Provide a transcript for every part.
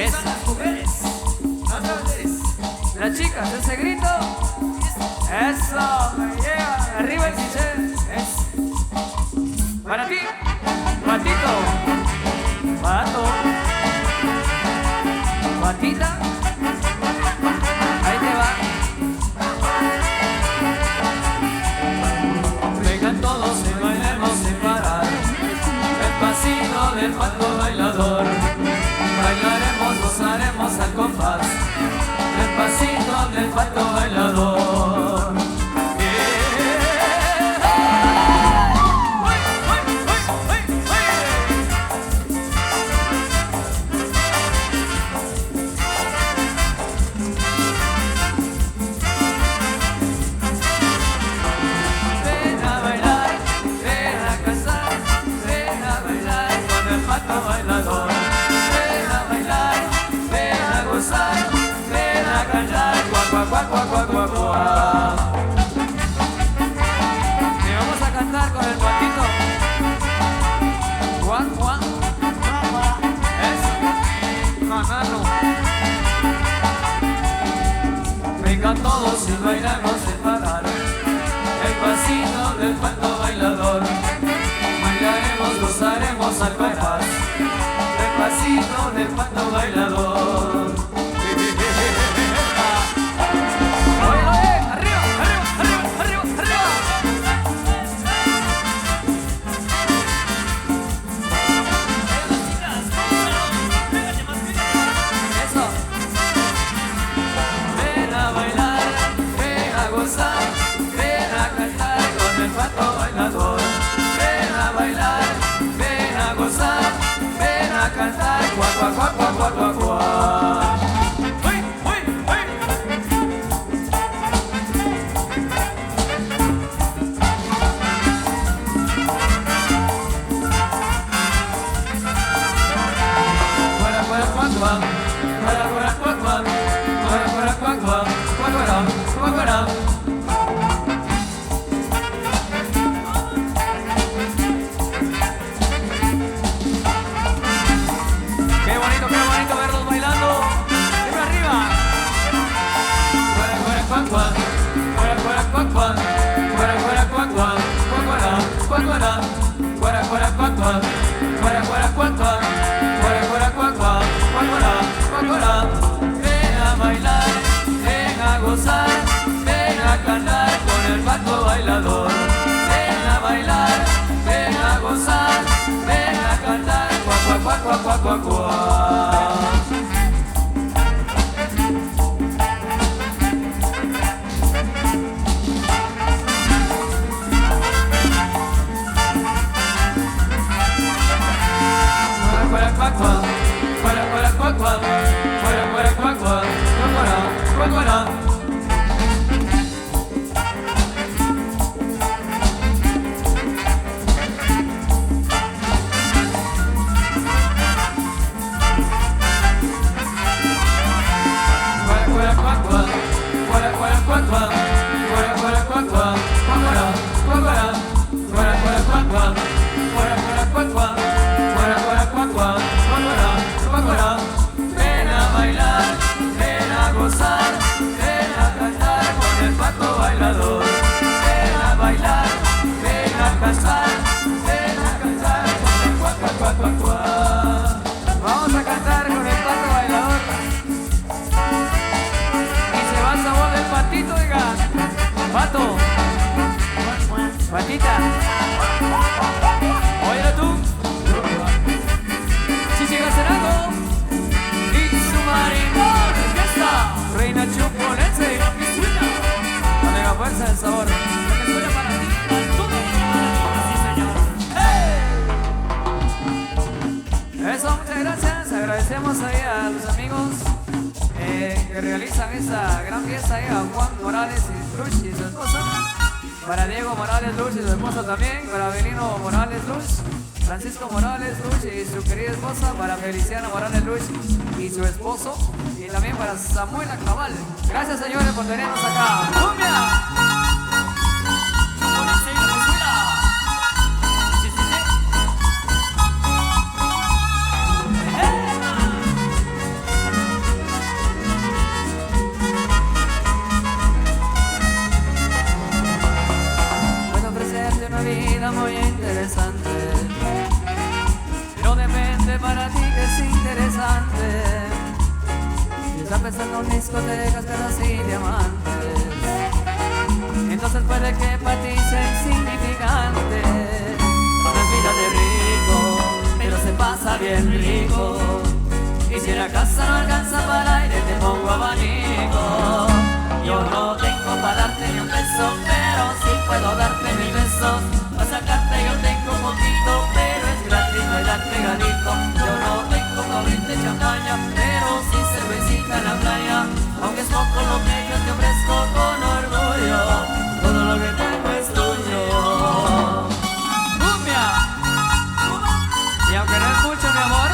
empiezan las mujeres. Otra vez. Las chicas, ese grito. Eso, me llega. Arriba el cliché. Para ti, patito. Pato. Patita. Ahí te va. Vengan todos y bailemos sin parar. El pasito del pato bailador. Bailaremos, gozaremos al compás. El pasito del pato bailador. Y vamos a cantar con el patito. Juan, Juan. Eso. Manano. Vengan todos y bailamos sin parar. El pasito del pato bailador. Bailaremos, gozaremos al compás. El pasito del pato bailador. Qué bonito verlos bailando. Siempre arriba. Ven a bailar, ven a gozar, ven a cantar con el pato bailador. Ven a bailar, ven a gozar, ven a cantar, cuac, cuac, cuac, cuac, cuac, cuac. Ven a bailar, ven a gozar, ven a cantar con el pato bailador. Ven a bailar, ven a cantar, ven a cantar con el cuac, cuac, cuac, cuac, cuac. Vamos a cantar con el pato bailador. Y se va el sabor del patito, oiga. Pato. Patita. Óyelo tú. Chichiga Cenando. Y su marimón. Orquesta. Reina Chupolense. La mega fuerza del sabor. Venezuela para ti. Sí, señor. Eso, muchas gracias. Agradecemos ahí a los amigos que realizan esta gran fiesta ahí, a Juan Morales y Luz y su esposa. Para Diego Morales Luz y su esposa también. Para Benino Morales Luz. Francisco Morales Luz y su querida esposa. Para Feliciano Morales Luz y su esposo. Y también para Samuel Acabal. Gracias, señores, por tenernos acá. ¡Cumbia! pensando en discotecas, perras y diamantes. Entonces puede que para ti sea insignificante. No es vida de rico, pero se pasa bien rico. Y si en la casa no alcanza para el aire, te pongo abanico. Yo no tengo para darte ni un beso, pero sí puedo darte 1000 besos. Para sacarte yo tengo un poquito, pero es gratis bailar pegadito. Yo no tengo para abrirte champaña, pero sí cervecita en la playa. Aunque es poco lo que yo te ofrezco con orgullo, todo lo que tengo es tuyo. ¡Cumbia! Y aunque no es mucho, mi amor,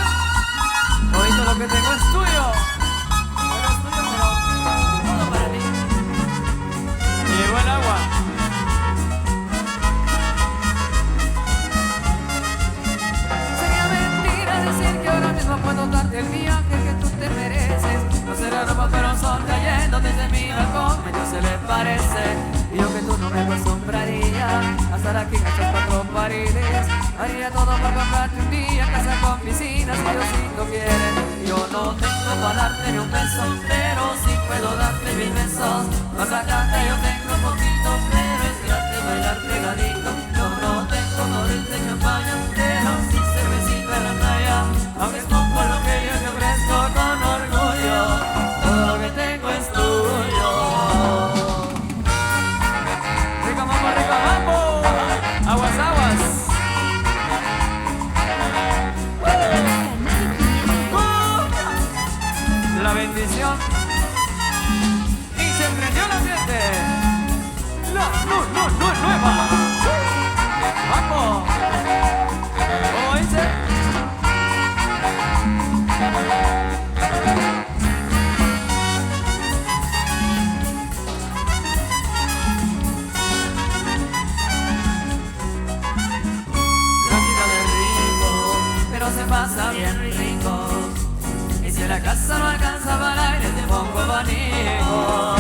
todo lo que tengo es tuyo. Pero es tuyo, pero todo para ti. Llegó el agua. Sería mentira decir que ahora mismo puedo darte el viaje que tú te mereces. No será ropa, pero sol cayendo desde mi balcón, medio se le parece. Y yo que tú no me acostumbraría a estar aquí en estos 4 paredes. Haría todo por comprarte un día, casa con piscinas, que Diosito quiere. Yo no tengo para darte ni un beso, pero sí puedo darte 1000 besos. Más acá yo tengo poquito, pero es gratis bailar pegadito. Yo no tengo morir de champaña, pero sí cervecita en la playa. Aunque es poco lo que yo te ofrezco con orgullo, todo lo que tengo es tuyo. Rico mambo, rico mambo. Aguas, aguas. La bendición y se prendió el ambiente. La nueva. Vamos. ¿Cómo dice? La vida de rico, pero se pasa bien rico. Y si en la casa no alcanza para el aire, te pongo abanico.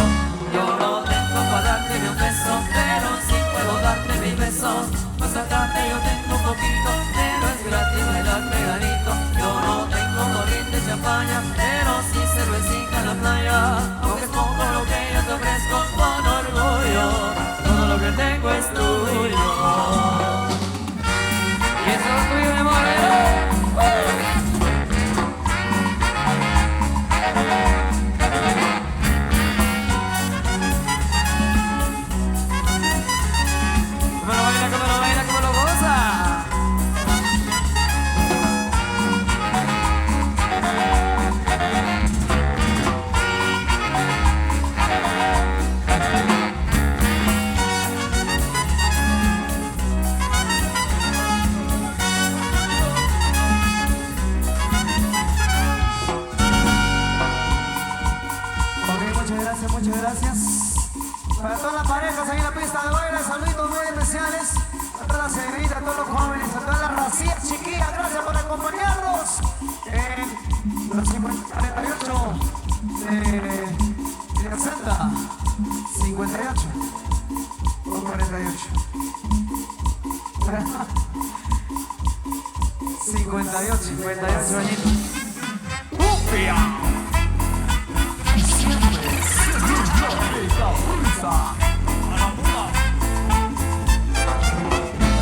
Yo no tengo para darte ni un beso, pero sí puedo darte 1000 besos. Para sacarte yo tengo poquito, pero es gratis bailar pegadito. Yo no tengo morir de champaña, pero sí cervecita en la playa. Aunque es poco lo que yo te ofrezco con orgullo, todo lo que tengo es tuyo. Y eso es tuyo, mi amor. Muchas gracias. Para todas las parejas ahí en la pista de baile, saluditos muy especiales. A todas las señoritas, a todos los jóvenes, a todas las racías chiquillas, gracias por acompañarnos. Los 48 de la Santa, 58 o 48. 58 añitos. ¡Cumbia! A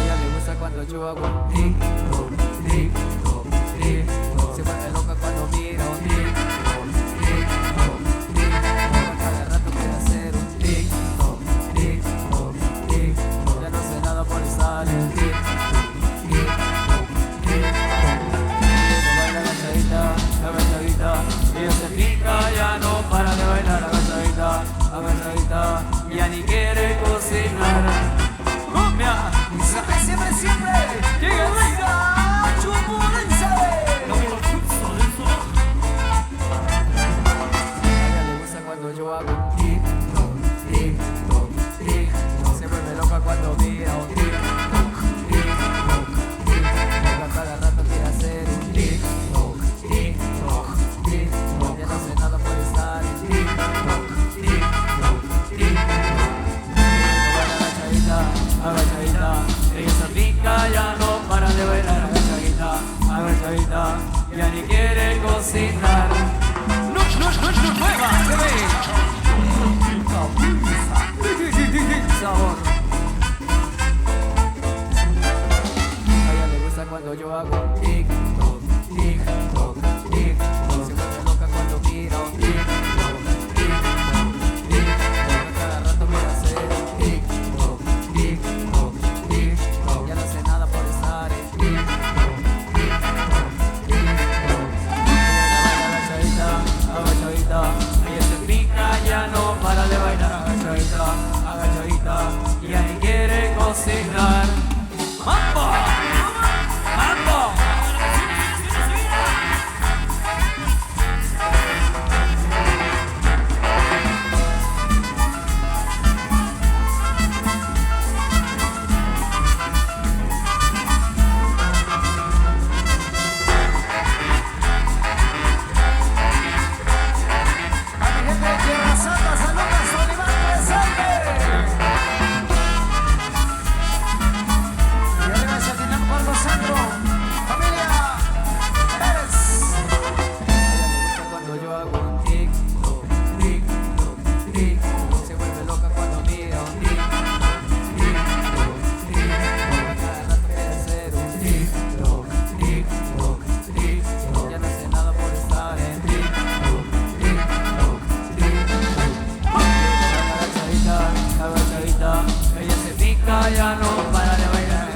ella le gusta cuando yo hago tic-toc, tic-toc, tic-toc. Se vuelve loca cuando miro tic-toc, tic-toc, tic-toc. Cada rato quiere hacer un tic-toc, tic-toc, tic-toc. Ya no sé nada por estar en tic-toc, tic-toc, tic-toc. Baila agachadita. ya no para de bailar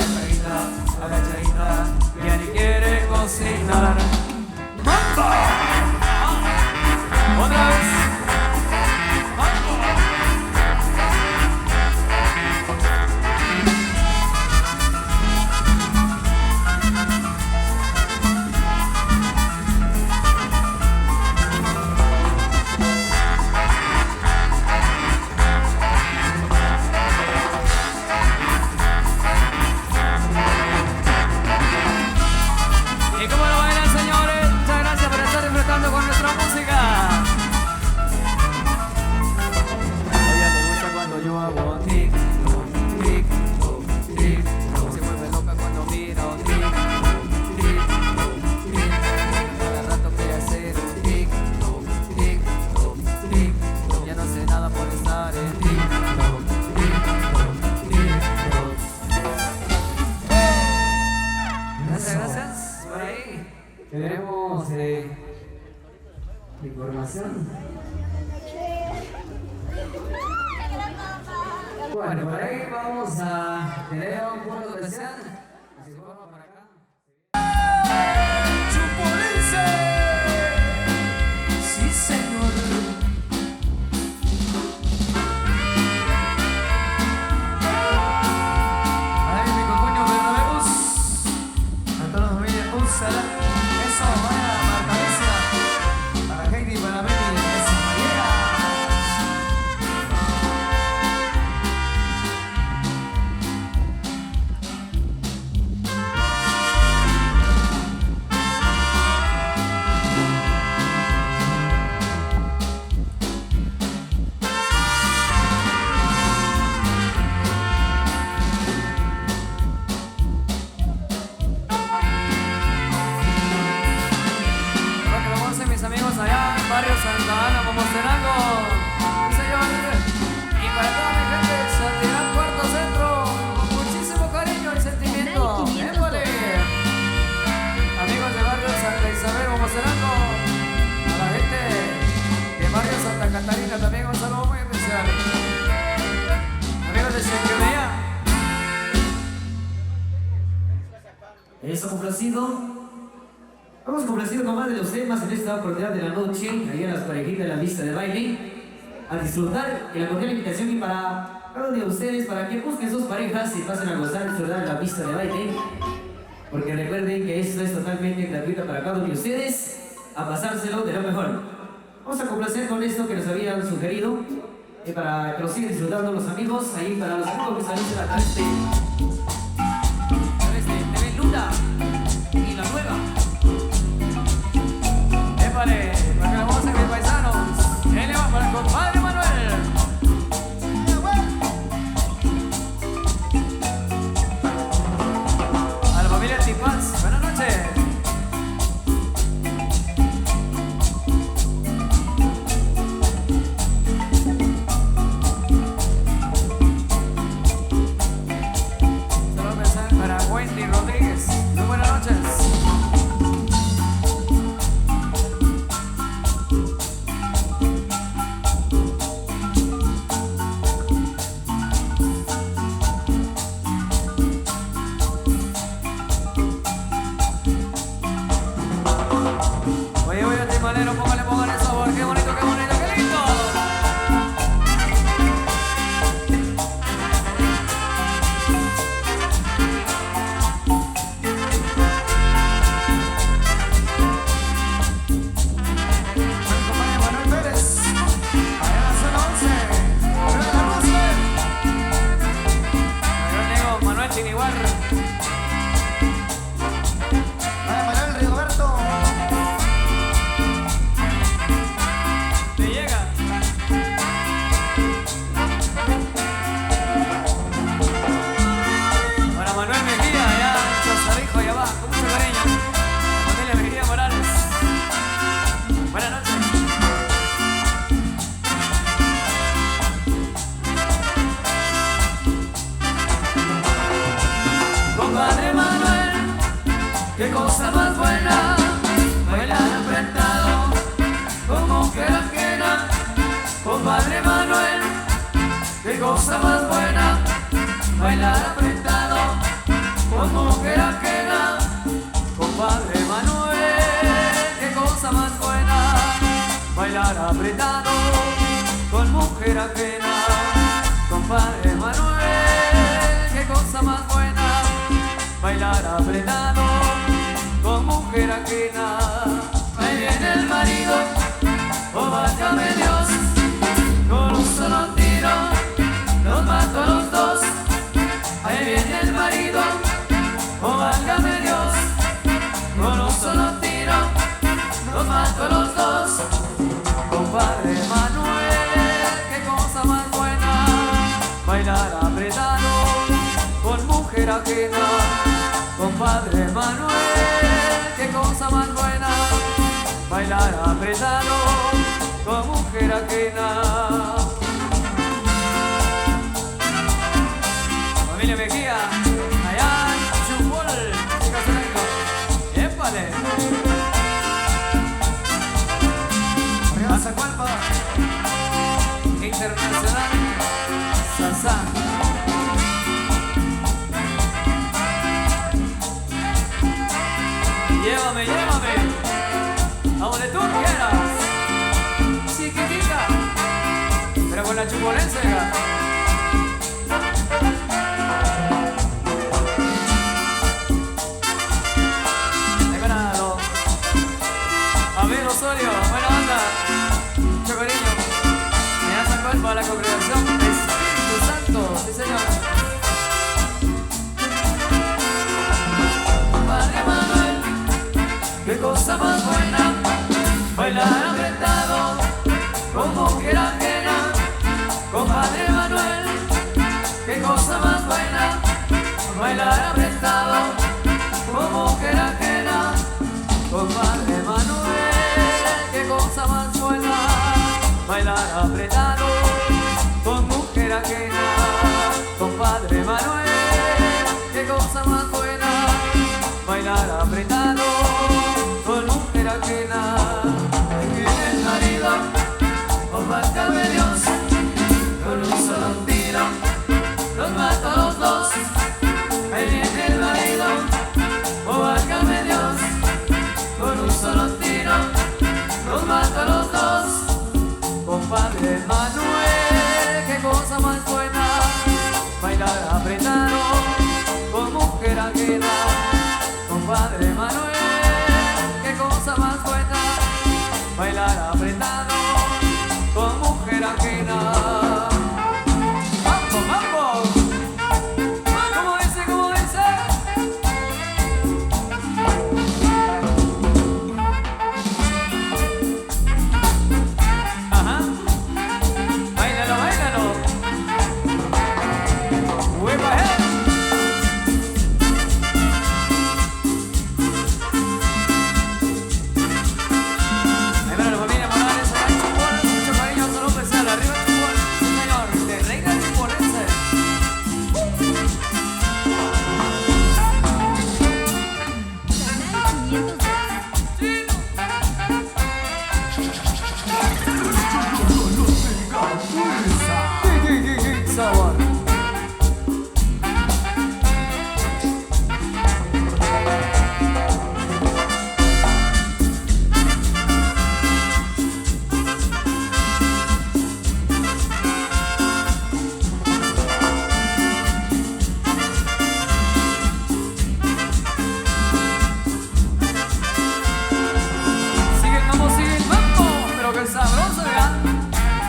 agachadita, ya ni quiere cocinar. ¡Mambo! ¡Otra vez! ¿Y cómo lo bailan, señores? Muchas gracias por estar disfrutando con nuestra música. A ella le gusta cuando yo hago tic, tic, tic. Se vuelve loca cuando miro tic, tic, tic. Cada rato quiere hacer un tic, tic, tic. Ya no sé nada por estar en tic, tic, tic. Gracias, gracias. Por ahí tenemos información. Bueno, por ahí vamos a tener un punto especial. Así que vamos para acá. ¡Chupolense! Sí, señor. Ay, mi cocoño, verdaderos. A toda la familia, úsala. Eso, vaya, Marta Alicia. Para Heidi, para Meli, eso, Mariela. Lo que vamos a hacer, mis amigos, allá en Barrio Santa Ana, Momostenango. Sí, señor. Y para toda mi gente de Santidad, Cuarto Centro, con muchísimo cariño y sentimiento. ¡Épale! Amigos de Barrio Santa Isabel, Momostenango. A la gente de Barrio Santa Catarina también un saludo muy especial. Amigos de Chequería. Eso, complacido. Vamos complacido con más de los temas en esta oportunidad de la noche, ahí a las parejitas de la pista de baile, a disfrutar y la cordial invitación y para cada uno de ustedes, para que busquen sus parejas y pasen a gozar y disfrutar en la pista de baile, porque recuerden que esto es totalmente gratuito para cada uno de ustedes, a pasárselo de lo mejor. Vamos a complacer con esto que nos habían sugerido, y para que lo sigan disfrutando los amigos, ahí para los amigos que salen a través de TV Luna y La Nueva. Épale, para que lo vamos a hacer, mis paisanos. Él le va para el compadre Manuel. A la familia Tipaz, buenas noches. Saludos para Wendy Rodríguez. Muy buenas noches. Oye, timalero, póngale sabor. Qué bonito, qué lindo. El compadre Manuel Pérez. Allá en la zona 11. Arriba de la Roosevelt. Manuel Diego, Manuel Tiniguar. Vaya Manuel Rigoberto. Le llega. Para Manuel Mejía, allá en Chazarijo, allá abajo, con mucho cariño. Familia Mejía Morales. Buenas noches. Compadre Manuel, qué cosa más buena, bailar apretado como mujer ajena. Compadre Manuel, qué cosa más buena, bailar apretado con mujer ajena. Compadre Manuel, qué cosa más buena, bailar apretado con mujer ajena. Compadre Manuel, qué cosa más buena, bailar apretado con mujer ajena. Ahí viene el marido, oh válgame Dios, con un solo tiro los mato a los dos. Ahí viene el marido, oh válgame Dios, con un solo tiro los mato a los dos. Compadre Manuel, qué cosa más buena, bailar apretado con mujer ajena. Compadre Manuel, qué cosa más buena, bailar apretado con mujer ajena. Familia Mejía, allá en Chupol, ¡épale! Arriba Zacualpa. Internacional, Sasa. Llévame, llévame, a donde tú quieras, chiquitita, pero con la chupolense. De ganado, Abel Osorio, buena onda, mucho cariño. Me hace cuerpo a la congregación Espíritu Santo, sí señor. Padre Manuel, qué cosa más buena, bailar apretado con mujer ajena. Compadre Manuel, qué cosa más buena, bailar apretado con mujer ajena. Compadre Manuel, qué cosa más buena, bailar apretado con mujer ajena. Compadre Manuel, qué cosa más buena, bailar apretado con mujer ajena. Ahí viene el marido, oh válgame Dios, con un solo tiro los mato a los dos. Ahí viene el marido, oh válgame Dios, con un solo tiro los mato a los dos. Compadre Manuel, qué cosa más buena, bailar apretado con mujer ajena. Compadre Manuel, qué cosa más buena, bailar apretado con mujer ajena. ¡Mambo, mambo! ¿Cómo dice, cómo dice? Ajá. Báilalo, báilalo. ¡Huevo, sabor. Sigue el mambo, pero que sabroso, ¿verdad?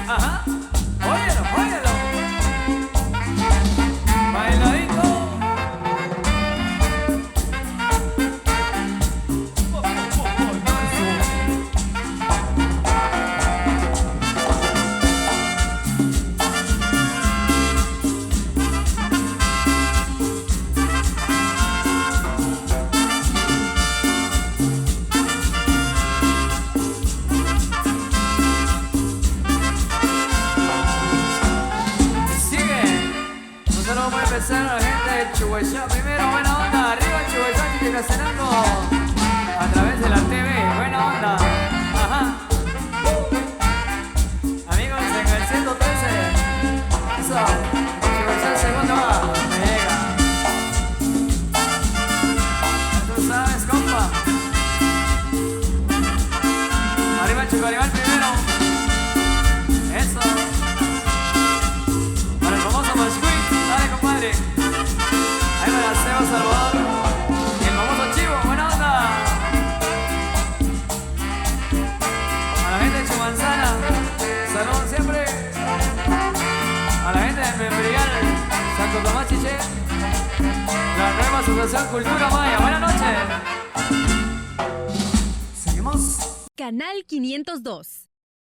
Ajá, óyelo, óyelo. Bailadito. Vamos a empezar a la gente de Chihuahua. Primero, buena onda, arriba Chihuahua, que está cenando a través de la TV. Buena onda. Ajá. Amigos, en el 113. Eso. Chihuahua, segundo va. Salvador. Y el famoso Chivo, buena onda. A la gente de Chumanzana, salud siempre. A la gente de Membrial, Santo Tomás Chiché, la nueva Asociación Cultura Maya. Buenas noches. Seguimos. Canal 502.